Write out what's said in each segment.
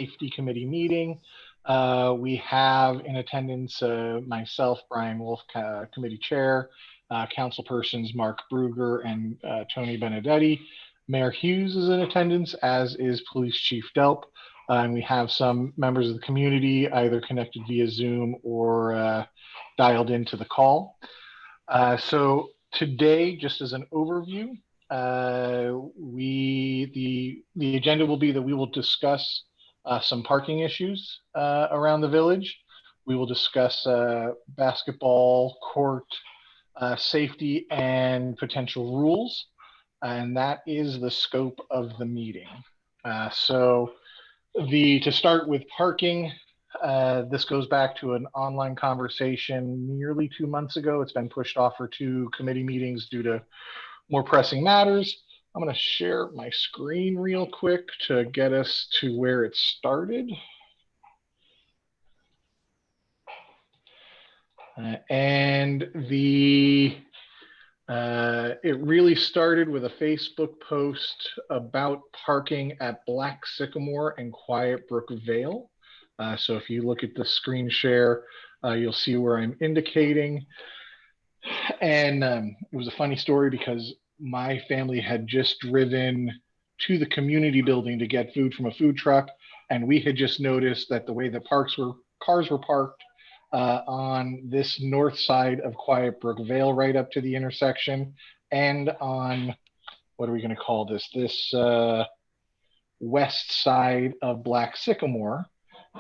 Safety Committee meeting. We have in attendance myself, Brian Wolf, Committee Chair, Councilpersons Mark Bruger and Tony Benedetti. Mayor Hughes is in attendance, as is Police Chief Delp. And we have some members of the community either connected via Zoom or dialed into the call. So today, just as an overview, the agenda will be that we will discuss some parking issues around the village. We will discuss basketball court safety and potential rules, and that is the scope of the meeting. To start with parking, this goes back to an online conversation nearly 2 months ago. It's been pushed off for 2 committee meetings due to more pressing matters. I'm going to share my screen real quick to get us to where it started. It really started with a Facebook post about parking at Black Sycamore and Quiet Brook Vale. So if you look at the screen share, you'll see where I'm indicating. And it was a funny story because my family had just driven to the community building to get food from a food truck, and we had just noticed that the way that cars were parked on this north side of Quiet Brook Vale right up to the intersection, and on, what are we going to call this west side of Black Sycamore,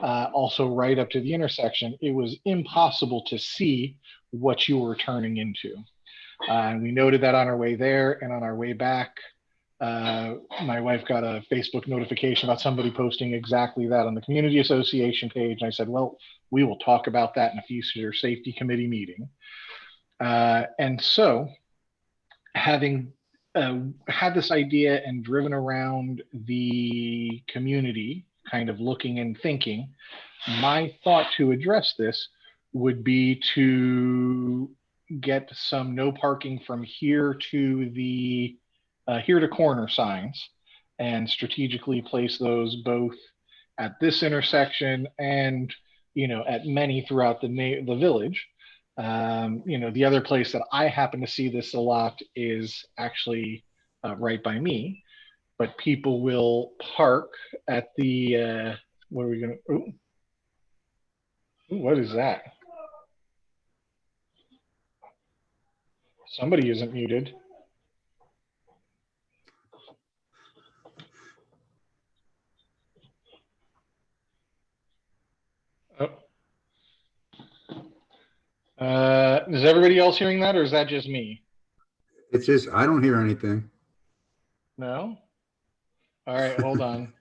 also right up to the intersection, it was impossible to see what you were turning into. And we noted that on our way there, and on our way back, my wife got a Facebook notification about somebody posting exactly that on the community association page. And I said, well, we will talk about that in a future safety committee meeting. And so having had this idea and driven around the community, kind of looking and thinking, my thought to address this would be to get some no parking from here to the here to corner signs and strategically place those both at this intersection and, at many throughout the village. The other place that I happen to see this a lot is actually right by me, but people will park at the, what are we going to, what is that? Somebody isn't muted. Oh. Is everybody else hearing that, or is that just me? It's just, I don't hear anything. No? All right, hold on.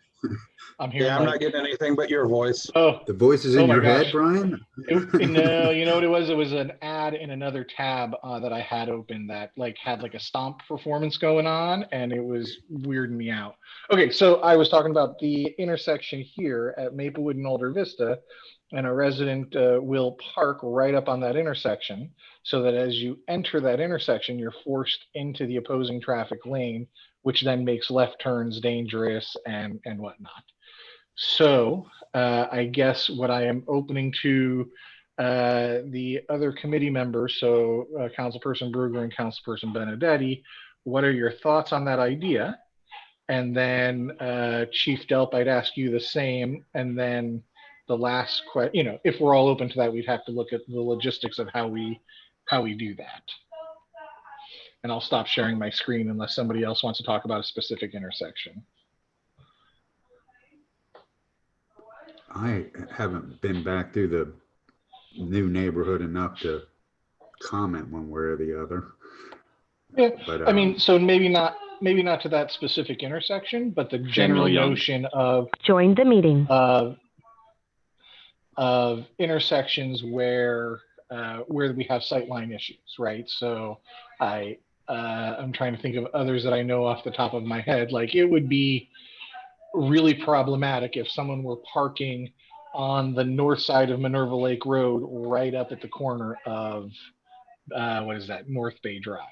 I'm hearing. Yeah, I'm not getting anything but your voice. Oh, the voice is in your head, Brian? No, you know what it was? It was an ad in another tab that I had open that had a stomp performance going on, and it was weirding me out. Okay, so I was talking about the intersection here at Maplewood and Alder Vista, and a resident will park right up on that intersection so that as you enter that intersection, you're forced into the opposing traffic lane, which then makes left turns dangerous and whatnot. So I guess what I am opening to the other committee members, so Councilperson Bruger and Councilperson Benedetti, what are your thoughts on that idea? And then Chief Delp, I'd ask you the same. And then the last question, if we're all open to that, we'd have to look at the logistics of how we do that. And I'll stop sharing my screen unless somebody else wants to talk about a specific intersection. I haven't been back through the new neighborhood enough to comment one way or the other. Yeah, but, I mean, so maybe not to that specific intersection, but the general notion of join the meeting of intersections where we have sightline issues, right? So I'm trying to think of others that I know off the top of my head. Like, it would be really problematic if someone were parking on the north side of Minerva Lake Road right up at the corner of North Bay Drive,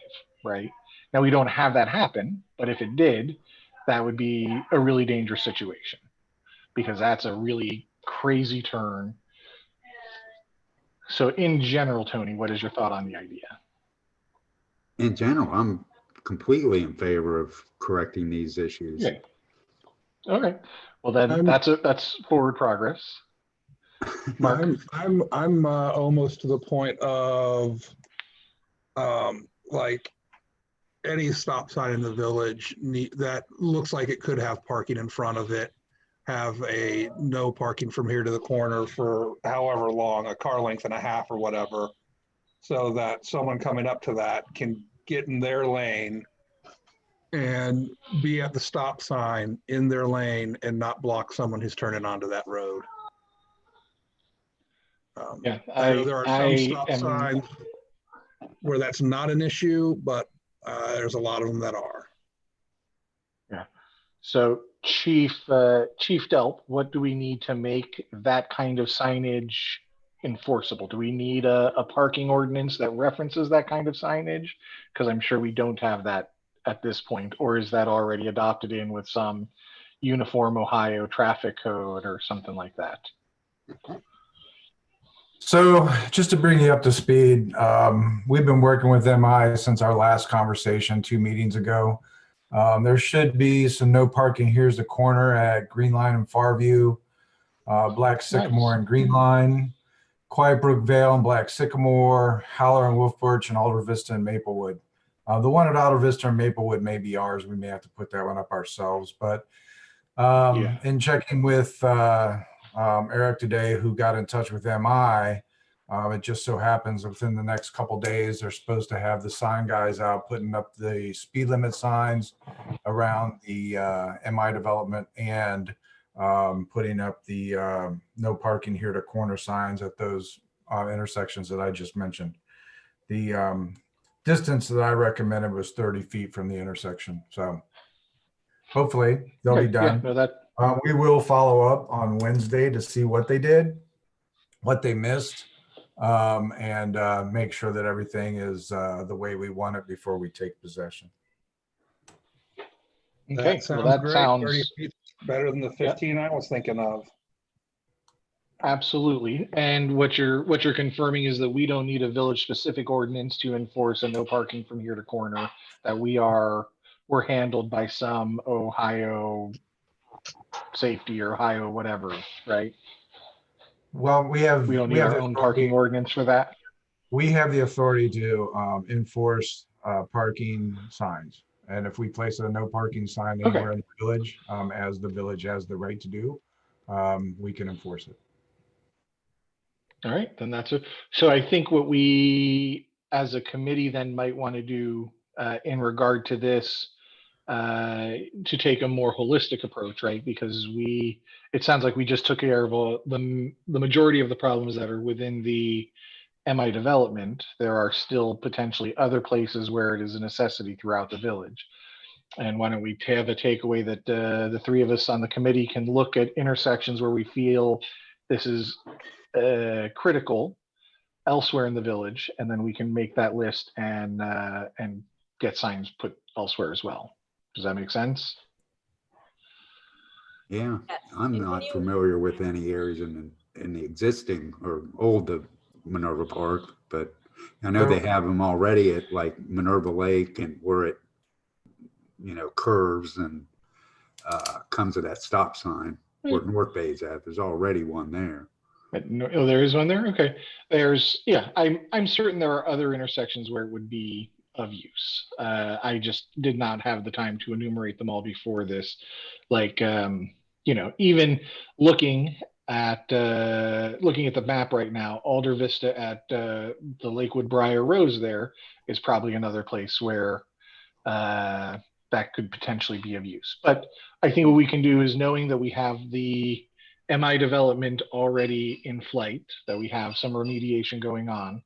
right? Now, we don't have that happen, but if it did, that would be a really dangerous situation. because that's a really crazy turn. So in general, Tony, what is your thought on the idea? In general, I'm completely in favor of correcting these issues. Yeah. Okay. Well, then that's forward progress. Mark? I'm almost to the point of like any stop sign in the village that looks like it could have parking in front of it, have a no parking from here to the corner for however long, a car length and a half or whatever, so that someone coming up to that can get in their lane and be at the stop sign in their lane and not block someone who's turning onto that road. Yeah, I know there are some stop am, signs where that's not an issue, but there's a lot of them that are. Yeah. So Chief Delp, what do we need to make that kind of signage enforceable? Do we need a parking ordinance that references that kind of signage? Because I'm sure we don't have that at this point, or is that already adopted in with some uniform Ohio traffic code or something like that? So just to bring you up to speed, we've been working with MI since our last conversation 2 meetings ago. There should be some no parking. Here's the corner at Green Line and Farview, Black Sycamore and Green Line, Quiet Brook Vale and Black Sycamore, Howler and Wolf Birch, and Alder Vista and Maplewood. The one at Alder Vista and Maplewood may be ours. We may have to put that one up ourselves. But in checking with Eric today, who got in touch with MI, it just so happens within the next couple days, they're supposed to have the sign guys out putting up the speed limit signs around the MI development and putting up the no parking here to corner signs at those intersections that I just mentioned. The distance that I recommended was 30 feet from the intersection. So hopefully they'll be done. Yeah, no, we will follow up on Wednesday to see what they did, what they missed, and make sure that everything is the way we want it before we take possession. Okay, that sounds well, that great. sounds 30 feet better than the 15 I was thinking of. Absolutely. And what you're confirming is that we don't need a village specific ordinance to enforce a no parking from here to corner, that we're handled by some Ohio safety or Ohio whatever, right? Well, we don't need our own parking ordinance for that. We have the authority to enforce parking signs. And if we place a no parking sign anywhere in the village, as the village has the right to do, we can enforce it. All right, then that's it. So I think what we as a committee then might want to do in regard to this, to take a more holistic approach, right? Because it sounds like we just took care of the majority of the problems that are within the MI development. There are still potentially other places where it is a necessity throughout the village. And why don't we have a takeaway that the three of us on the committee can look at intersections where we feel this is critical elsewhere in the village, and then we can make that list and get signs put elsewhere as well. Does that make sense? Yeah, I'm not familiar with any areas in the existing or old Minerva Park, but I know they have them already at like Minerva Lake and where it, curves and comes to that stop sign where North Bay's at. There's already one there. Oh, there is one there. Okay, I'm certain there are other intersections where it would be of use. I just did not have the time to enumerate them all before this. Like, even looking at the map right now, Alder Vista at the Lakewood Briar Rose there is probably another place where that could potentially be of use. But I think what we can do is, knowing that we have the MI development already in flight, that we have some remediation going on,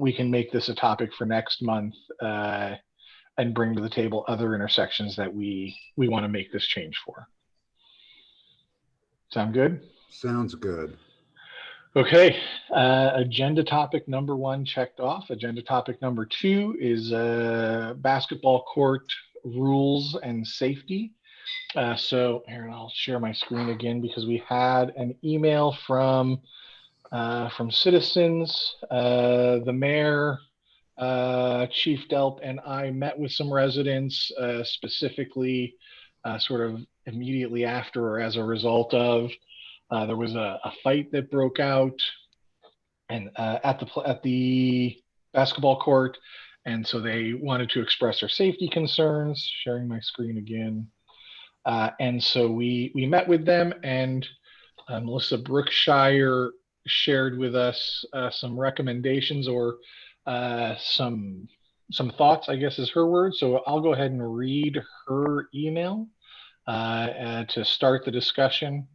we can make this a topic for next month and bring to the table other intersections that we want to make this change for. Sound good? Sounds good. Okay, agenda topic number 1 checked off. Agenda topic number 2 is basketball court rules and safety. So here, I'll share my screen again because we had an email from citizens. The mayor, Chief Delp, and I met with some residents, specifically sort of immediately after or as a result of there was a fight that broke out and at the basketball court, and so they wanted to express their safety concerns. Sharing my screen again. And so we met with them, and Melissa Brookshire shared with us some recommendations or some thoughts, I guess is her word. So I'll go ahead and read her email to start the discussion.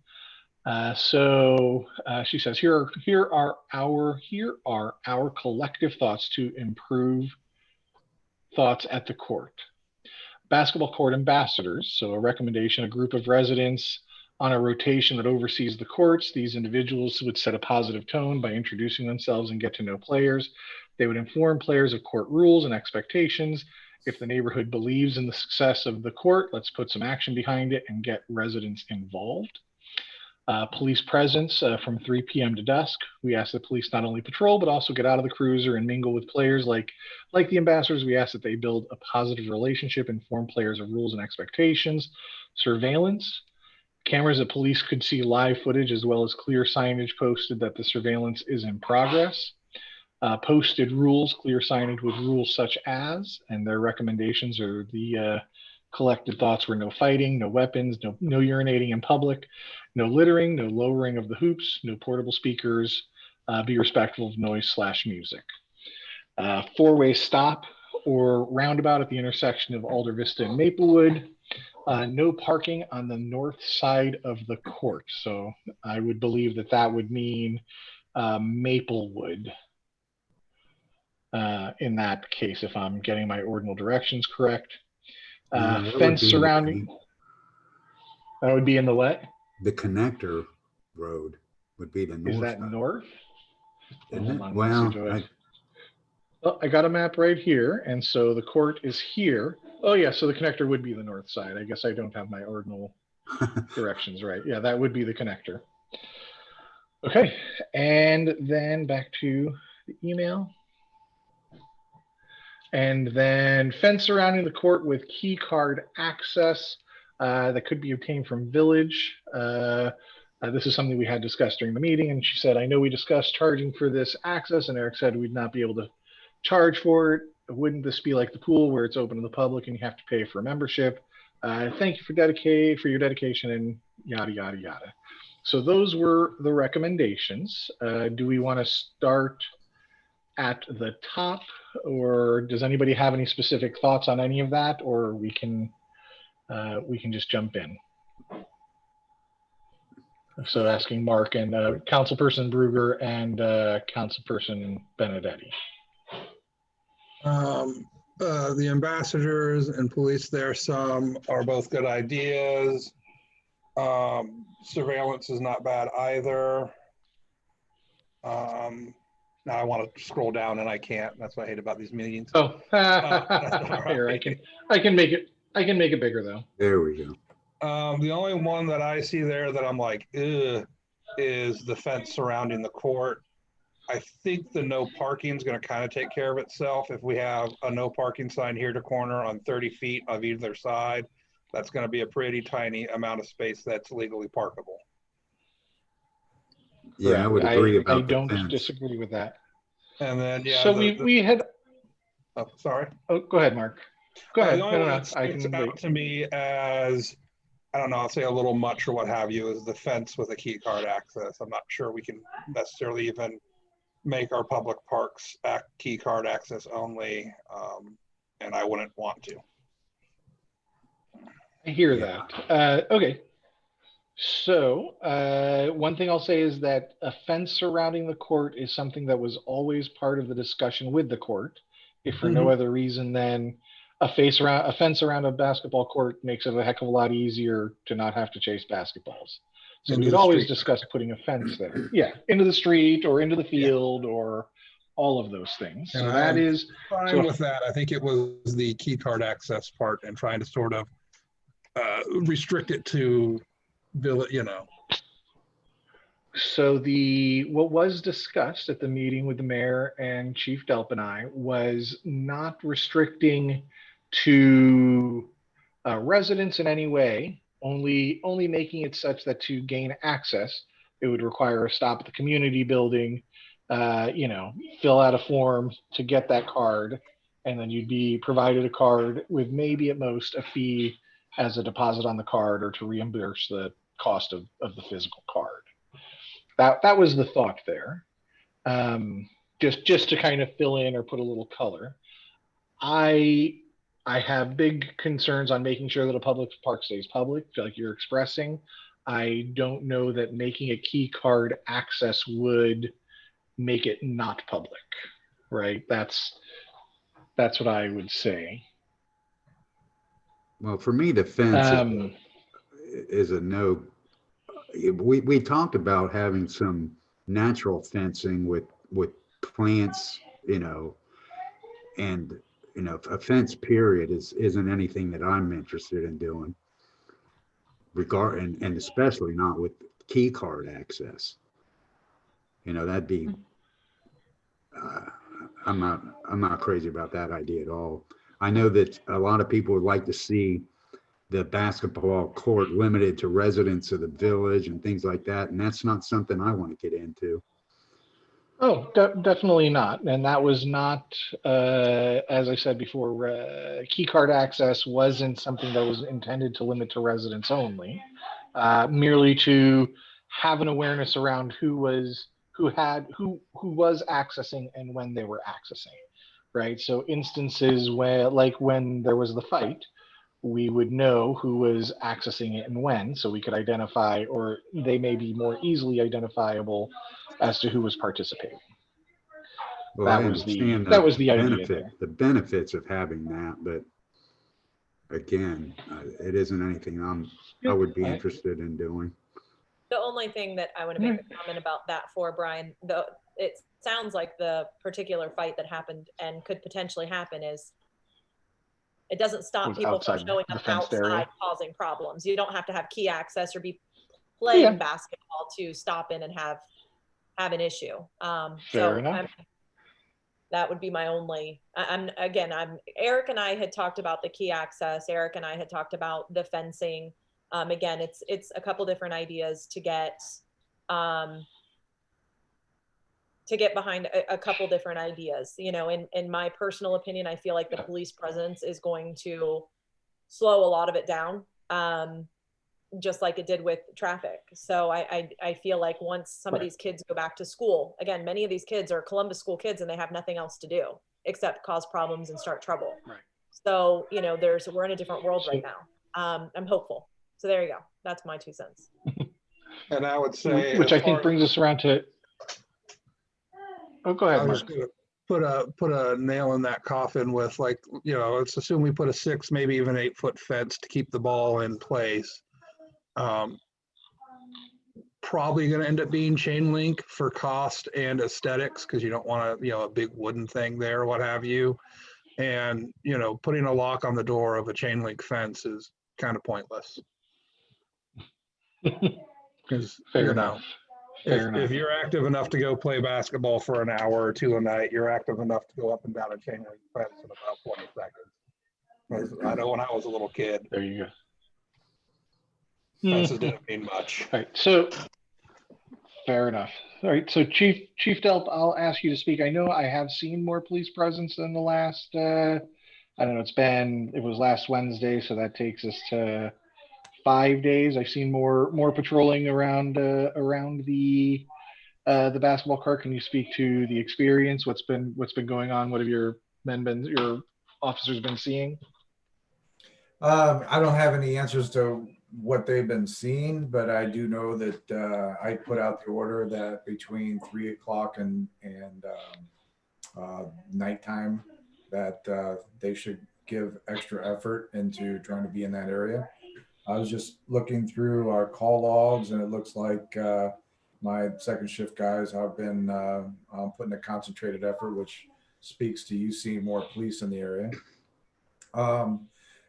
So she says, here are our collective thoughts to improve thoughts at the court. Basketball court ambassadors. So a recommendation, a group of residents on a rotation that oversees the courts. These individuals would set a positive tone by introducing themselves and get to know players. They would inform players of court rules and expectations. If the neighborhood believes in the success of the court, let's put some action behind it and get residents involved. Police presence from 3 p.m. to dusk. We ask the police not only patrol, but also get out of the cruiser and mingle with players like the ambassadors. We ask that they build a positive relationship, inform players of rules and expectations. Surveillance. Cameras that police could see live footage as well as clear signage posted that the surveillance is in progress. Posted rules, clear signage with rules such as, and their recommendations are the collected thoughts were no fighting, no weapons, no urinating in public, no littering, no lowering of the hoops, no portable speakers, be respectful of noise / music. Four-way stop or roundabout at the intersection of Alder Vista and Maplewood. No parking on the north side of the court. So I would believe that would mean Maplewood in that case, if I'm getting my ordinal directions correct. Fence surrounding. That would be in the what? The connector road would be the north. Is that side. North? Isn't it? Well, I got a map right here, and so the court is here. Oh yeah, so the connector would be the north side. I guess I don't have my ordinal directions right. Yeah, that would be the connector. Okay, and then back to the email. And then fence surrounding the court with key card access that could be obtained from Village. This is something we had discussed during the meeting, and she said, I know we discussed charging for this access, and Eric said we'd not be able to charge for it. Wouldn't this be like the pool where it's open to the public and you have to pay for a membership? Thank you for your dedication and yada, yada, yada. So those were the recommendations. Do we want to start at the top, or does anybody have any specific thoughts on any of that, or we can just jump in? So asking Mark and Councilperson Bruger and Councilperson Benedetti. The ambassadors and police there, some are both good ideas. Surveillance is not bad either. Now I want to scroll down and I can't. That's what I hate about these meetings. Oh, here I can make it bigger though. there we go. The only one that I see there that I'm like, ugh, is the fence surrounding the court. I think the no parking is going to kind of take care of itself. If we have a no parking sign here to corner on 30 feet of either side, that's going to be a pretty tiny amount of space that's legally parkable. Yeah, I would agree about I the don't fence. disagree with that. And then, yeah. So we had, Oh, sorry. oh, go ahead, Mark. Go ahead. The only No, one no, that I sticks can out wait. to me as, I don't know, I'll say a little much or what have you, is the fence with a key card access. I'm not sure we can necessarily even make our public parks key card access only, and I wouldn't want to. I hear Yeah. that. Okay. So one thing I'll say is that a fence surrounding the court is something that was always part of the discussion with the court. If for no other reason than a fence around a basketball court makes it a heck of a lot easier to not have to chase basketballs. So Into we'd the always street. discuss putting a fence there. Yeah, into the street or into the field or all of those things. So And that I'm is fine so- with that. I think it was the key card access part and trying to sort of restrict it to village, So what was discussed at the meeting with the mayor and Chief Delp and I was not restricting to residents in any way, only making it such that to gain access, it would require a stop at the community building, fill out a form to get that card, and then you'd be provided a card with maybe at most a fee as a deposit on the card or to reimburse the cost of the physical card. That was the thought there. Just to kind of fill in or put a little color. I have big concerns on making sure that a public park stays public, like you're expressing. I don't know that making a key card access would make it not public, right? That's what I would say. Well, for me, the fence is a no. We talked about having some natural fencing with plants, and a fence period isn't anything that I'm interested in doing. And especially not with key card access. That'd be. I'm not crazy about that idea at all. I know that a lot of people would like to see the basketball court limited to residents of the village and things like that. And that's not something I want to get into. Oh, definitely not. And that was not, as I said before, key card access wasn't something that was intended to limit to residents only, merely to have an awareness around who was accessing and when they were accessing, right? So instances where, like when there was the fight, we would know who was accessing it and when, so we could identify, or they may be more easily identifiable as to who was participating. Well, That was the idea there. The benefits of having that, but again, it isn't anything I would be interested in doing. The only thing that I want to make a comment about that for, Brian, though it sounds like the particular fight that happened and could potentially happen is it doesn't stop people from showing up outside causing problems. You don't have to have key access or be playing basketball to stop in and have an issue. Fair enough. That would be my only, Eric and I had talked about the key access. Eric and I had talked about the fencing. Again, it's a couple different ideas to get behind a couple different ideas. In my personal opinion, I feel like the police presence is going to slow a lot of it down, just like it did with traffic. So I feel like once some of these kids go back to school, again, many of these kids are Columbus school kids and they have nothing else to do except cause problems and start trouble. Right. So, we're in a different world right now. I'm hopeful. So there you go. That's my 2 cents. And I would say, which I think brings us around to. Oh, go ahead, Mark. Put a nail in that coffin with, let's assume we put a 6, maybe even 8 foot fence to keep the ball in place. Probably going to end up being chain link for cost and aesthetics, because you don't want a big wooden thing there, what have you. And, putting a lock on the door of a chain link fence is kind of pointless. Because, Fair enough. if you're active enough to go play basketball for an hour or 2 a night, you're active enough to go up and down a chain link fence in about 20 seconds. I know when I was a little kid. There you go. Fences didn't mean much. All right, so fair enough. All right, so Chief Delp, I'll ask you to speak. I know I have seen more police presence than the last. I don't know. It was last Wednesday, so that takes us to 5 days. I've seen more patrolling around the basketball court. Can you speak to the experience? What's been going on? What have your officers been seeing? I don't have any answers to what they've been seeing, but I do know that I put out the order that between 3 o'clock and nighttime that they should give extra effort into trying to be in that area. I was just looking through our call logs, and it looks like my second shift guys have been putting a concentrated effort, which speaks to you seeing more police in the area.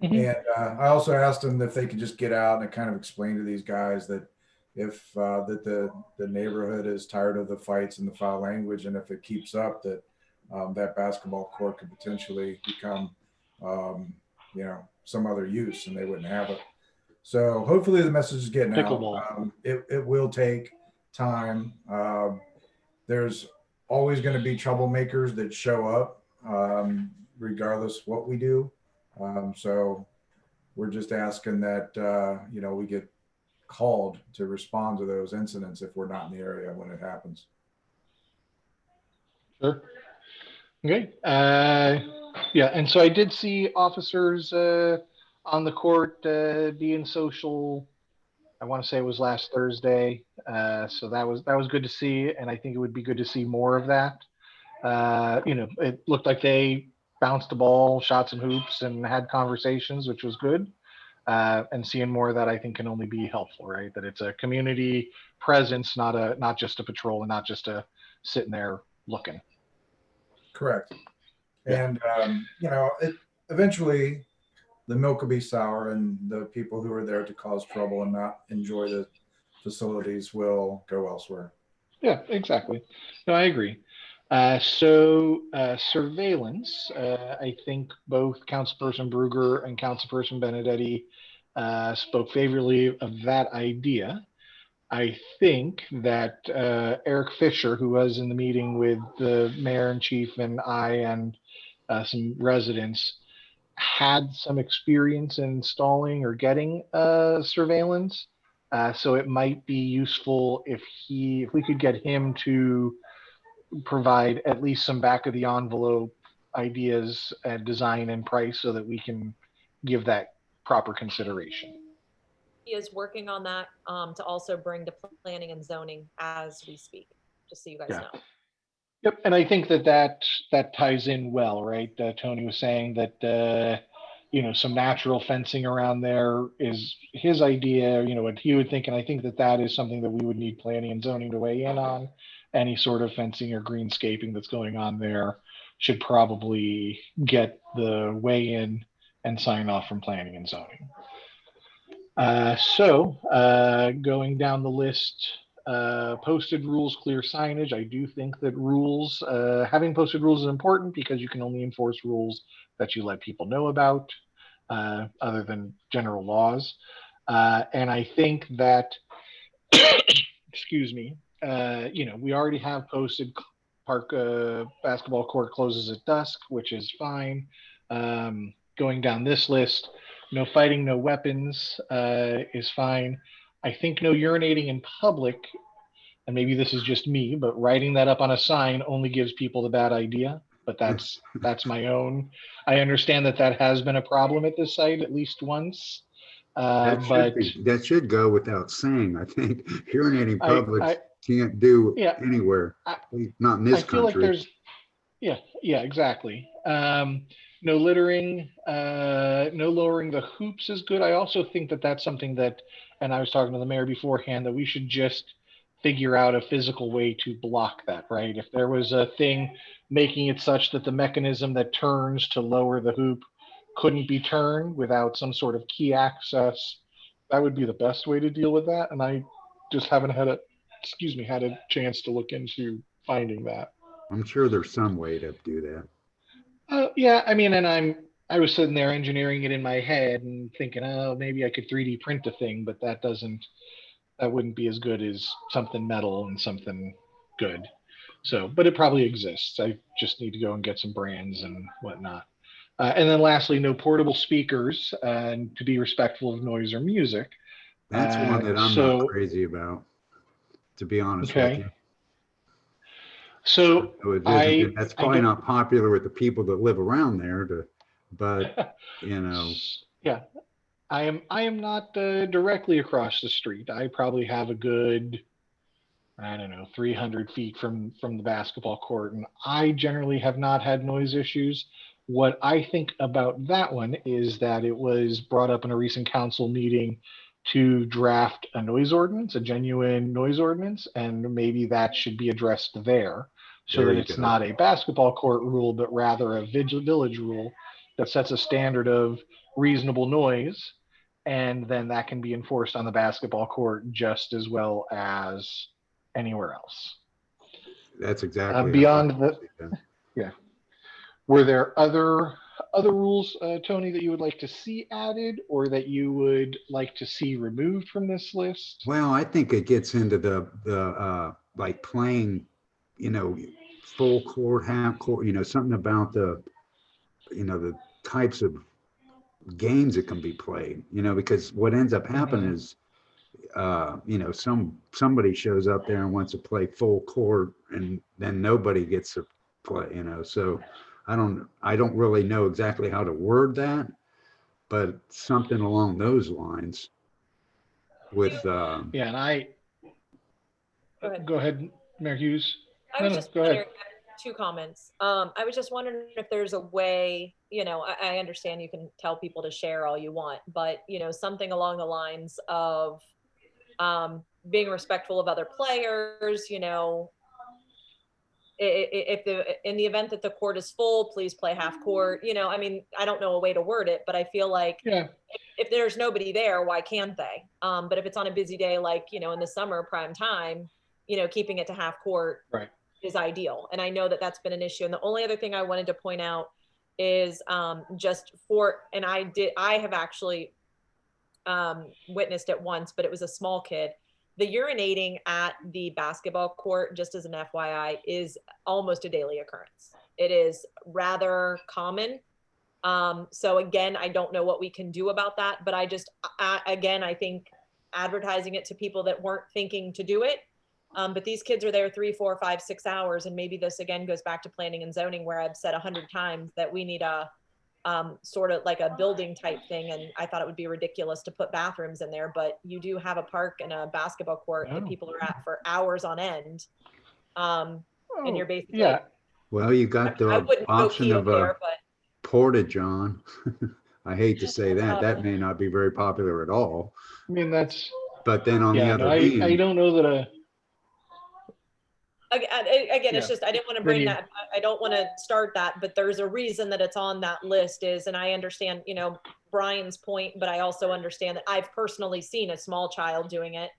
Mhm. And I also asked them if they could just get out and kind of explain to these guys that if that the neighborhood is tired of the fights and the foul language, and if it keeps up, that that basketball court could potentially become, um, some other use, and they wouldn't have it. So hopefully the message is getting out. Pickleball. It will take time. There's always going to be troublemakers that show up, regardless what we do. So we're just asking that, we get called to respond to those incidents if we're not in the area when it happens. Sure. Okay. Yeah, and so I did see officers on the court being social. I want to say it was last Thursday. So that was good to see, and I think it would be good to see more of that. It looked like they bounced the ball, shot some hoops, and had conversations, which was good. And seeing more of that, I think, can only be helpful, right? That it's a community presence, not just a patrol, and not just a sitting there looking. Correct. Yeah. And, eventually the milk will be sour, and the people who are there to cause trouble and not enjoy the facilities will go elsewhere. Yeah, exactly. No, I agree. So surveillance, I think both Councilperson Bruger and Councilperson Benedetti spoke favorably of that idea. I think that Eric Fisher, who was in the meeting with the mayor and chief and I and some residents, had some experience in installing or getting surveillance. So it might be useful if we could get him to provide at least some back of the envelope ideas and design and price so that we can give that proper consideration. He is working on that to also bring to planning and zoning as we speak, just so you guys Yeah. know. Yep, and I think that ties in well, right? Tony was saying that some natural fencing around there is his idea. What he would think, and I think that is something that we would need planning and zoning to weigh in on. Any sort of fencing or greenscaping that's going on there should probably get the weigh in and sign off from planning and zoning. So going down the list, posted rules, clear signage. I do think that having posted rules is important because you can only enforce rules that you let people know about, other than general laws. And I think that, excuse me, we already have posted park basketball court closes at dusk, which is fine. Going down this list, no fighting, no weapons is fine. I think no urinating in public, and maybe this is just me, but writing that up on a sign only gives people the bad idea. But that's my own. I understand that has been a problem at this site at least once. That should go without saying. I think urinating public can't do yeah, anywhere, not in this I feel country. like yeah, exactly. No littering, no lowering the hoops is good. I also think that that's something that, and I was talking to the mayor beforehand, that we should just figure out a physical way to block that, right? If there was a thing making it such that the mechanism that turns to lower the hoop couldn't be turned without some sort of key access, that would be the best way to deal with that. And I just haven't had a chance to look into finding that. I'm sure there's some way to do that. Yeah, I mean, and I was sitting there engineering it in my head and thinking, oh, maybe I could 3D print a thing, but that wouldn't be as good as something metal and something good. So, but it probably exists. I just need to go and get some brands and whatnot. And then lastly, no portable speakers, and to be respectful of noise or music. That's one that I'm not crazy about, to be honest with you. So that's probably not popular with the people that live around there, but Yeah, I am not directly across the street. I probably have a good, I don't know, 300 feet from the basketball court, and I generally have not had noise issues. What I think about that one is that it was brought up in a recent council meeting to draft a noise ordinance, a genuine noise ordinance, and maybe that should be addressed there, so that it's not a basketball court rule, but rather a village rule that sets a standard of reasonable noise, and then that can be enforced on the basketball court just as well as anywhere else. That's exactly. Beyond how I the, see that. yeah. Were there other rules, Tony, that you would like to see added or that you would like to see removed from this list? Well, I think it gets into the like playing, full court, half court, something about the types of games that can be played, because what ends up happening is, somebody shows up there and wants to play full court and then nobody gets to play, so I don't really know exactly how to word that, but something along those lines with, Yeah, and go ahead, Mayor Hughes. I was No, just go ahead. wondering, two comments. I was just wondering if there's a way, I understand you can tell people to share all you want, but, something along the lines of being respectful of other players, in the event that the court is full, please play half court. I mean, I don't know a way to word it, but I feel like Yeah, if there's nobody there, why can't they? But if it's on a busy day, like, in the summer prime time, keeping it to half court right. is ideal. And I know that that's been an issue. And the only other thing I wanted to point out is I have actually witnessed it once, but it was a small kid. The urinating at the basketball court, just as an FYI, is almost a daily occurrence. It is rather common. So again, I don't know what we can do about that, but I think advertising it to people that weren't thinking to do it. But these kids are there 3, 4, 5, 6 hours. And maybe this again goes back to planning and zoning, where I've said 100 times that we need a sort of like a building type thing. And I thought it would be ridiculous to put bathrooms in there, but you do have a park and a basketball court that people are at for hours on end. And you're basically, Yeah, well, you got I the wouldn't go option pee of over a there, but portage on. I hate to say that. That may not be very popular at all. I mean, that's, But then on the yeah, no, other I hand, don't know that again, it's Yeah. just, I didn't want to Then bring you- that, I don't want to start that, but there's a reason that it's on that list and I understand, Brian's point, but I also understand that I've personally seen a small child doing it.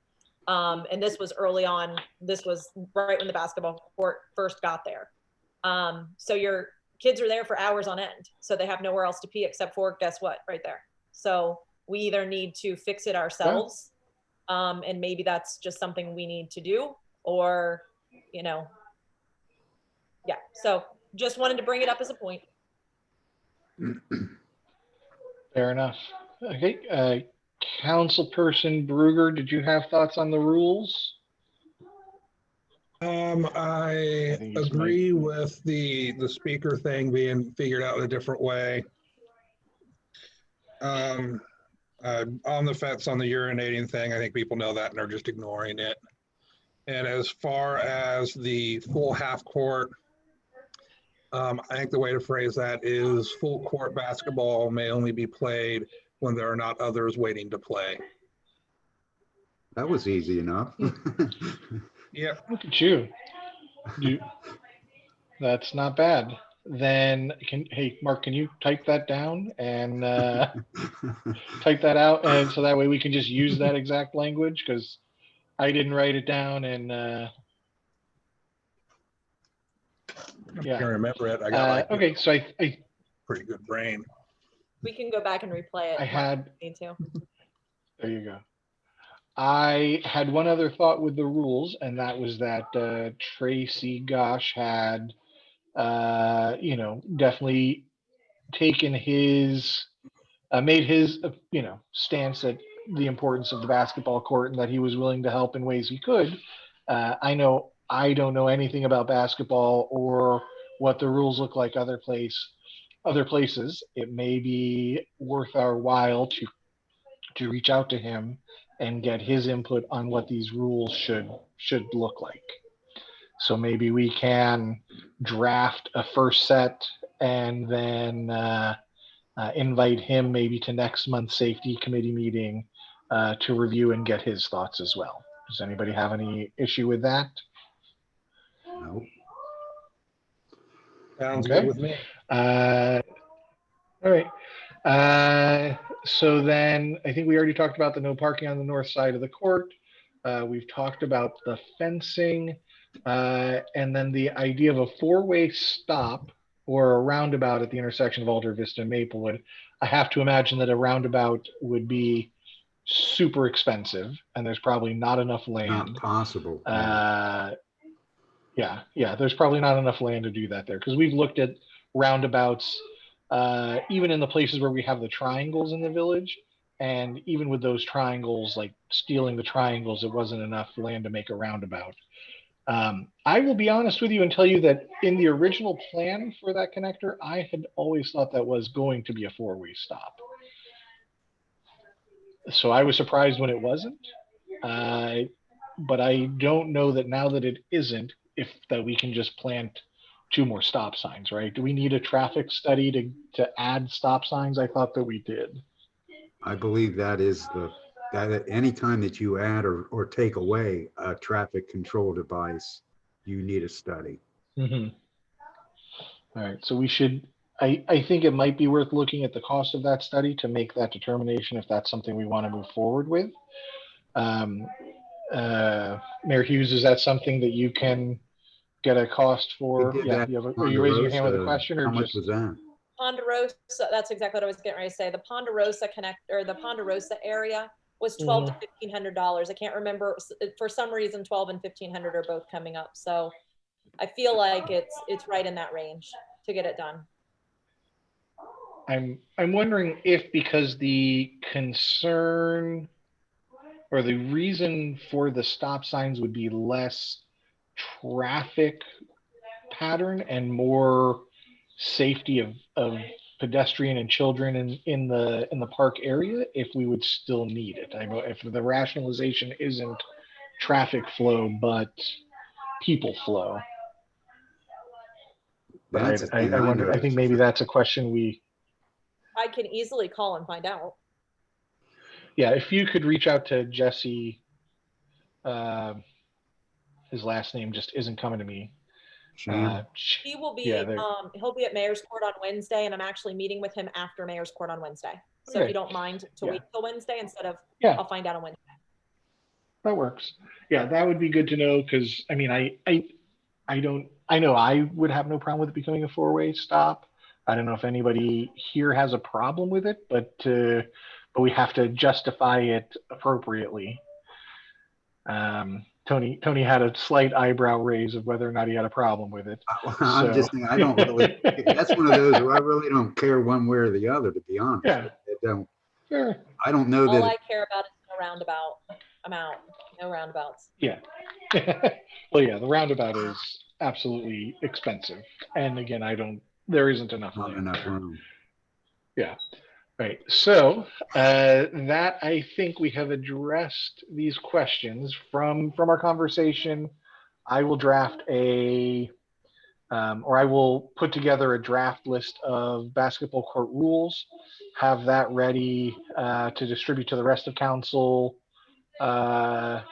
And this was early on, this was right when the basketball court first got there. So your kids are there for hours on end. So they have nowhere else to pee except for, guess what, right there. So we either need to fix it ourselves. And maybe that's just something we need to do, or, yeah. So just wanted to bring it up as a point. fair enough. Okay, Councilperson Bruger, did you have thoughts on the rules? I think he's agree with the speaker thing being figured out in a different way. On the fence on the urinating thing, I think people know that and are just ignoring it. And as far as the full half court, I think the way to phrase that is full court basketball may only be played when there are not others waiting to play. that was easy enough. Yep. Look at you. That's not bad. Then hey, Mark, can you type that down and type that out, and so that way we can just use that exact language, because I didn't write it down, and I yeah. can remember it. I got Okay, so I pretty good brain. We can go back and replay it. I had Need to. There you go. I had one other thought with the rules, and that was that Tracy Gosh had, definitely taken his, made his, stance at the importance of the basketball court, and that he was willing to help in ways he could. I know I don't know anything about basketball or what the rules look like other places. It may be worth our while to reach out to him and get his input on what these rules should look like. So maybe we can draft a first set and then invite him maybe to next month's safety committee meeting to review and get his thoughts as well. Does anybody have any issue with that? Nope. Sounds Okay. good with me. All right. So then I think we already talked about the no parking on the north side of the court. We've talked about the fencing, and then the idea of a four-way stop or a roundabout at the intersection of Alder Vista and Maplewood. I have to imagine that a roundabout would be super expensive, and there's probably not enough Not land. possible. Yeah, there's probably not enough land to do that there because we've looked at roundabouts, even in the places where we have the triangles in the village. And even with those triangles, like stealing the triangles, it wasn't enough land to make a roundabout. I will be honest with you and tell you that in the original plan for that connector, I had always thought that was going to be a four-way stop. So I was surprised when it wasn't. But I don't know that now that it isn't, if that we can just plant two more stop signs, right? Do we need a traffic study to add stop signs? I thought that we did. I believe that is that at any time that you add or take away a traffic control device, you need a study. Mm-hmm. All right, so we should, I think it might be worth looking at the cost of that study to make that determination if that's something we want to move forward with. Mayor Hughes, is that something that you can get a cost for? We did Yeah, that are you raising your hand with a Ponderosa. question or How much just? was that? Ponderosa, that's exactly what I was getting ready to say. The Ponderosa connector, the Ponderosa area was $1,200 to $1,500. I can't remember, for some reason 12 and 1,500 are both coming up. So I feel like it's right in that range to get it done. I'm wondering if, because the concern or the reason for the stop signs would be less traffic pattern and more safety of pedestrian and children in the park area, if we would still need it. I know if the rationalization isn't traffic flow but people flow. But That's the thing I wonder, I think noticed. maybe that's a question I can easily call and find out. yeah, if you could reach out to Jesse, his last name just isn't coming to me. Sham. He will be, Yeah, he'll be at Mayor's Court on Wednesday, and I'm actually meeting with him after Mayor's Court on Wednesday. So if Okay. you don't mind to wait till Wednesday instead of, Yeah. I'll find out on Wednesday. That works. Yeah, that would be good to know because I mean, I know I would have no problem with it becoming a four-way stop. I don't know if anybody here has a problem with it, but we have to justify it appropriately. Tony had a slight eyebrow raise of whether or not he had a problem with it. I'm just saying, I don't really, that's one of those where I really don't care one way or the other, to be honest. Yeah. Sure. I don't know All that. I care about is no roundabout. I'm out. No roundabouts. Yeah. Well, yeah, the roundabout is absolutely expensive. And again, there isn't enough Not land enough there. room. Yeah. Right. So that I think we have addressed these questions from our conversation. I will draft or I will put together a draft list of basketball court rules, have that ready to distribute to the rest of council at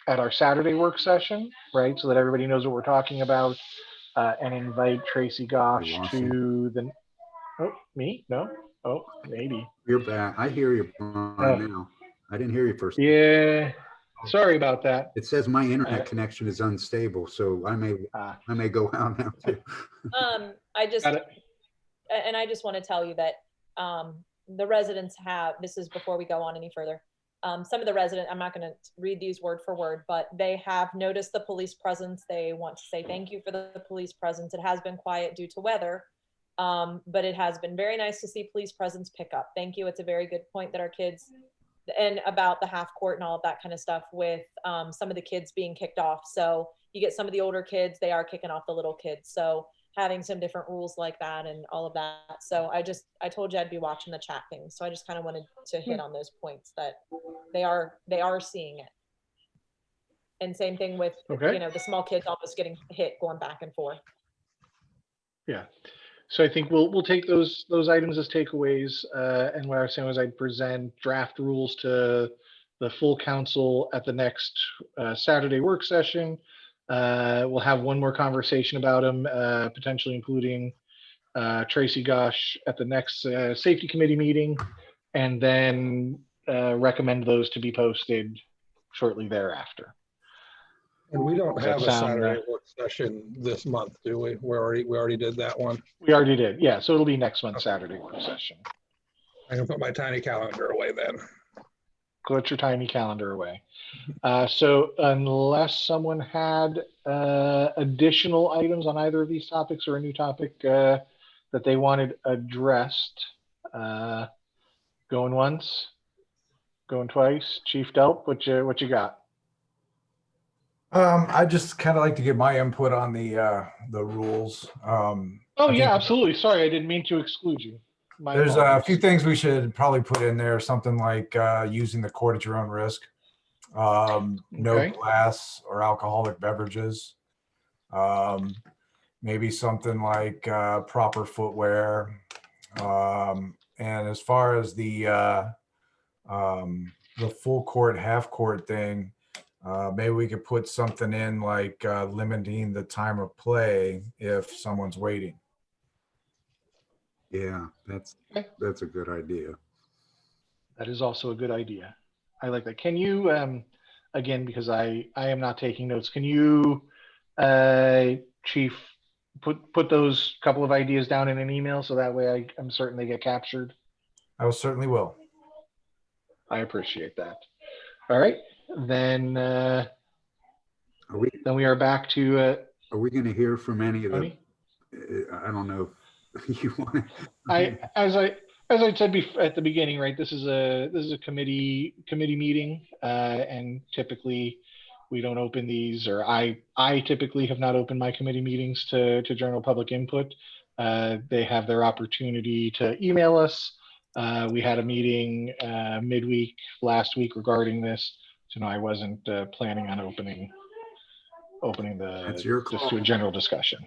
our Saturday work session, right? So that everybody knows what we're talking about, and invite Tracy Gosh to the. Oh, me? No. Oh, maybe. You're back. I hear you now. I didn't hear you first. Yeah. Sorry about that. It says my internet connection is unstable, so I may go out now too. I just want to tell you that the residents have, this is before we go on any further, some of the residents, I'm not going to read these word for word, but they have noticed the police presence. They want to say thank you for the police presence. It has been quiet due to weather, but it has been very nice to see police presence pick up. Thank you. It's a very good point that our kids, and about the half court and all of that kind of stuff with some of the kids being kicked off. So you get some of the older kids, they are kicking off the little kids. So having some different rules like that and all of that. So I told you I'd be watching the chat thing. So I just kind of wanted to hit on those points that they are seeing it. And same thing with, the small kids almost getting hit going back and forth. Yeah. So I think we'll take those items as takeaways. And what I was saying was I'd present draft rules to the full council at the next Saturday work session. We'll have one more conversation about them, potentially including Tracy Gosh at the next safety committee meeting, and then recommend those to be posted shortly thereafter. And we don't Does that have a sound, Saturday work session this month, do we? We already did that one. We already did, yeah. So it'll be next month's Saturday work session. I can put my tiny calendar away then. Put your tiny calendar away. So unless someone had additional items on either of these topics or a new topic that they wanted addressed, going once, going twice. Chief Delp, what you got? I just kind of like to get my input on the rules. Oh I think yeah, absolutely. Sorry, I didn't mean to exclude you. My There's a apologies. few things we should probably put in there, something like using the court at your own risk. No Okay. glass or alcoholic beverages. Maybe something like proper footwear. And as far as the full court, half court thing, maybe we could put something in like limiting the time of play if someone's waiting. Yeah, that's a good idea. That is also a good idea. I like that. Can you, again, because I am not taking notes, can you, Chief, put those couple of ideas down in an email so that way I'm certain they get captured? I certainly will. I appreciate that. All right, then we are back to Are we going to hear from any of the? Tony? I don't know if you want to. As I said at the beginning, right? This is a committee meeting, and typically we don't open these, or I typically have not opened my committee meetings to general public input. They have their opportunity to email us. We had a meeting midweek last week regarding this, so no, I wasn't planning on opening That's your just call. to a general discussion.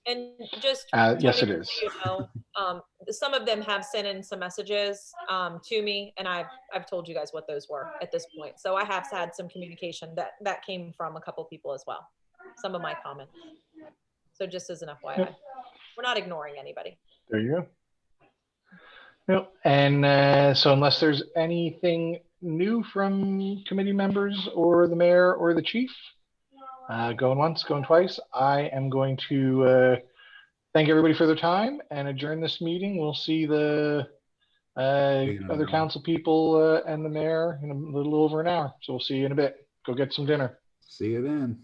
And just Yes, Tony, it is. so you know, some of them have sent in some messages to me, and I've told you guys what those were at this point. So I have had some communication that came from a couple people as well. Some of my comments. So just as an FYI, Yep. We're not ignoring anybody. There you go. Yep. And so unless there's anything new from committee members or the mayor or the chief, going once, going twice, I am going to thank everybody for their time and adjourn this meeting. We'll see the other council people and the mayor in a little over an hour. So we'll see you in a bit. Go get some dinner. See you then.